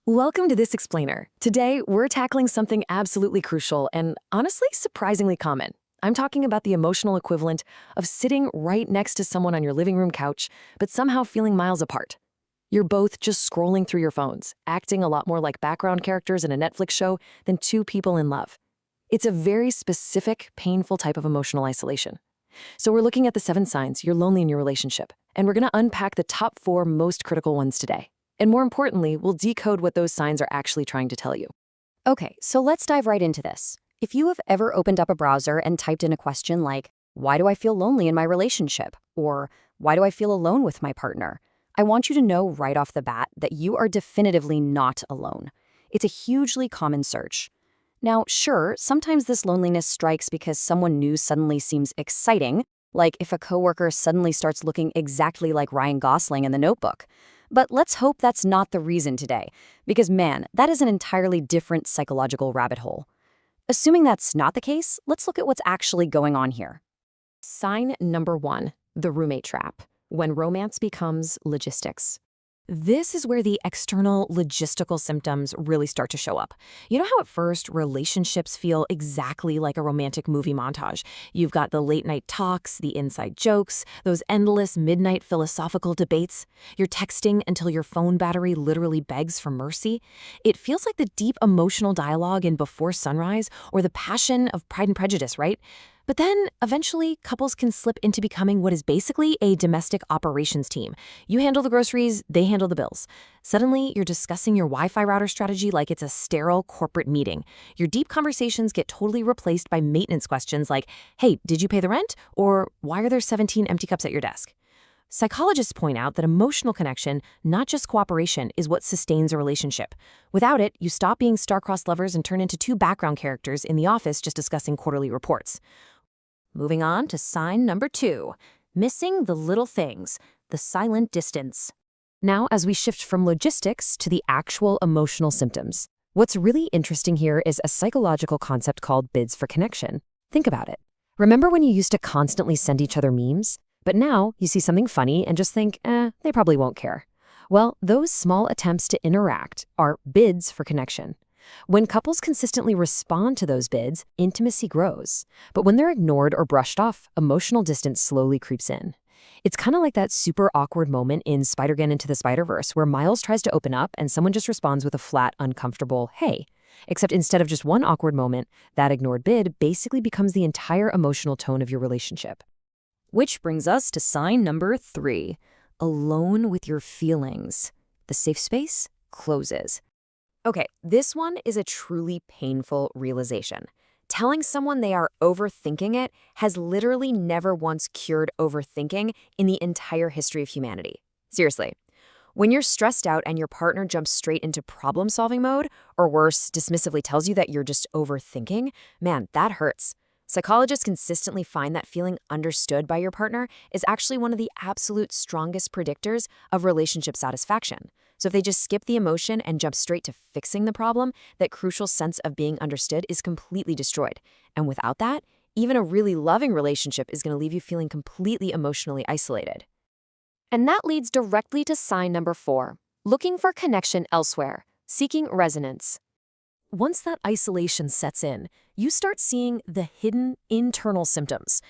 Welcome to This Explainer. Today, we're tackling something absolutely crucial and honestly surprisingly common. I'm talking about the emotional equivalent of sitting right next to someone on your living room couch, but somehow feeling miles apart. You're both just scrolling through your phones, acting a lot more like background characters in a Netflix show than two people in love. It's a very specific, painful type of emotional isolation. So we're looking at the 7 signs you're lonely in your relationship, and we're going to unpack the top 4 most critical ones today. And more importantly, we'll decode what those signs are actually trying to tell you. Okay, so let's dive right into this. If you have ever opened up a browser and typed in a question like, why do I feel lonely in my relationship? Or why do I feel alone with my partner? I want you to know right off the bat that you are definitively not alone. It's a hugely common search. Now, sure, sometimes this loneliness strikes because someone new suddenly seems exciting, like if a coworker suddenly starts looking exactly like Ryan Gosling in The Notebook. But let's hope that's not the reason today, because man, that is an entirely different psychological rabbit hole. Assuming that's not the case, let's look at what's actually going on here. Sign number 1, the roommate trap, when romance becomes logistics. This is where the external logistical symptoms really start to show up. You know how at first relationships feel exactly like a romantic movie montage? You've got the late night talks, the inside jokes, those endless midnight philosophical debates. You're texting until your phone battery literally begs for mercy. It feels like the deep emotional dialogue in Before Sunrise or the passion of Pride and Prejudice, right? But then, eventually, couples can slip into becoming what is basically a domestic operations team. You handle the groceries, they handle the bills. Suddenly, you're discussing your Wi-Fi router strategy like it's a sterile corporate meeting. Your deep conversations get totally replaced by maintenance questions like, hey, did you pay the rent? Or why are there 17 empty cups at your desk? Psychologists point out that emotional connection, not just cooperation, is what sustains a relationship. Without it, you stop being star-crossed lovers and turn into 2 background characters in the office just discussing quarterly reports. Moving on to sign number 2, missing the little things, the silent distance. Now, as we shift from logistics to the actual emotional symptoms, what's really interesting here is a psychological concept called bids for connection. Think about it. Remember when you used to constantly send each other memes? But now you see something funny and just think, they probably won't care. Well, those small attempts to interact are bids for connection. When couples consistently respond to those bids, intimacy grows. But when they're ignored or brushed off, emotional distance slowly creeps in. It's kind of like that super awkward moment in Spider-Man Into the Spider-Verse where Miles tries to open up and someone just responds with a flat, uncomfortable, hey. Except instead of just one awkward moment, that ignored bid basically becomes the entire emotional tone of your relationship. Which brings us to sign number 3, alone with your feelings. The safe space closes. Okay, this one is a truly painful realization. Telling someone they are overthinking it has literally never once cured overthinking in the entire history of humanity. Seriously. When you're stressed out and your partner jumps straight into problem-solving mode, or worse, dismissively tells you that you're just overthinking, man, that hurts. Psychologists consistently find that feeling understood by your partner is actually one of the absolute strongest predictors of relationship satisfaction. So if they just skip the emotion and jump straight to fixing the problem, that crucial sense of being understood is completely destroyed. And without that, even a really loving relationship is going to leave you feeling completely emotionally isolated. And that leads directly to sign number 4, looking for connection elsewhere, seeking resonance. Once that isolation sets in, you start seeing the hidden internal symptoms.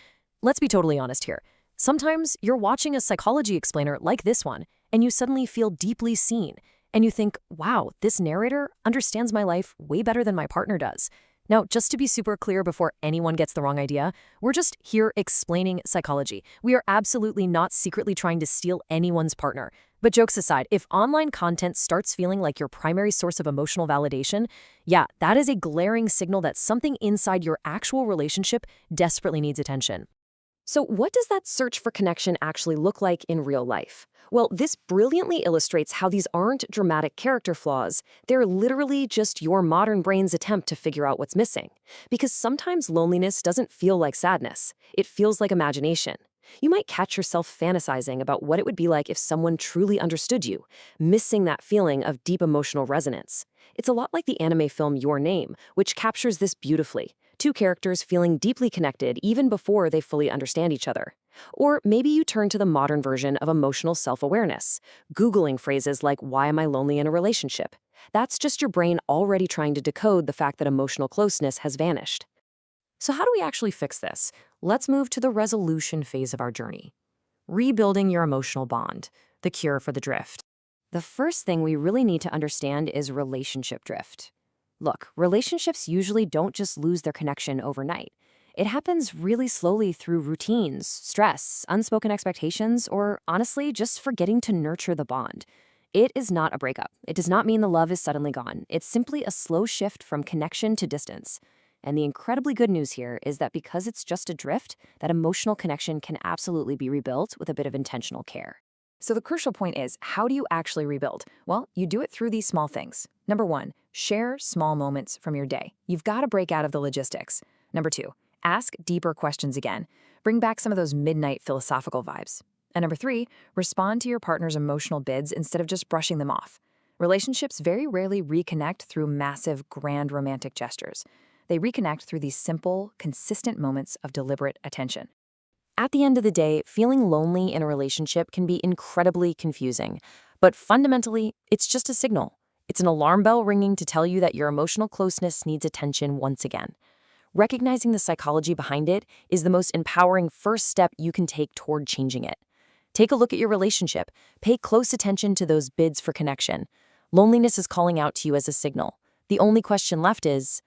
Let's be totally honest here. Sometimes you're watching a psychology explainer like this one, and you suddenly feel deeply seen, and you think, wow, this narrator understands my life way better than my partner does. Now, just to be super clear before anyone gets the wrong idea, we're just here explaining psychology. We are absolutely not secretly trying to steal anyone's partner. But jokes aside, if online content starts feeling like your primary source of emotional validation, yeah, that is a glaring signal that something inside your actual relationship desperately needs attention. So what does that search for connection actually look like in real life? Well, this brilliantly illustrates how these aren't dramatic character flaws. They're literally just your modern brain's attempt to figure out what's missing. Because sometimes loneliness doesn't feel like sadness. It feels like imagination. You might catch yourself fantasizing about what it would be like if someone truly understood you, missing that feeling of deep emotional resonance. It's a lot like the anime film Your Name, which captures this beautifully. 2 characters feeling deeply connected even before they fully understand each other. Or maybe you turn to the modern version of emotional self-awareness, Googling phrases like, why am I lonely in a relationship? That's just your brain already trying to decode the fact that emotional closeness has vanished. So how do we actually fix this? Let's move to the resolution phase of our journey. Rebuilding your emotional bond, the cure for the drift. The first thing we really need to understand is relationship drift. Look, relationships usually don't just lose their connection overnight. It happens really slowly through routines, stress, unspoken expectations, or honestly, just forgetting to nurture the bond. It is not a breakup. It does not mean the love is suddenly gone. It's simply a slow shift from connection to distance. And the incredibly good news here is that because it's just a drift, that emotional connection can absolutely be rebuilt with a bit of intentional care. So the crucial point is, how do you actually rebuild? Well, you do it through these small things. Number 1, share small moments from your day. You've got to break out of the logistics. Number 2, ask deeper questions again. Bring back some of those midnight philosophical vibes. And number 3, respond to your partner's emotional bids instead of just brushing them off. Relationships very rarely reconnect through massive, grand romantic gestures. They reconnect through these simple, consistent moments of deliberate attention. At the end of the day, feeling lonely in a relationship can be incredibly confusing, but fundamentally, it's just a signal. It's an alarm bell ringing to tell you that your emotional closeness needs attention once again. Recognizing the psychology behind it is the most empowering first step you can take toward changing it. Take a look at your relationship. Pay close attention to those bids for connection. Loneliness is calling out to you as a signal. The only question left is,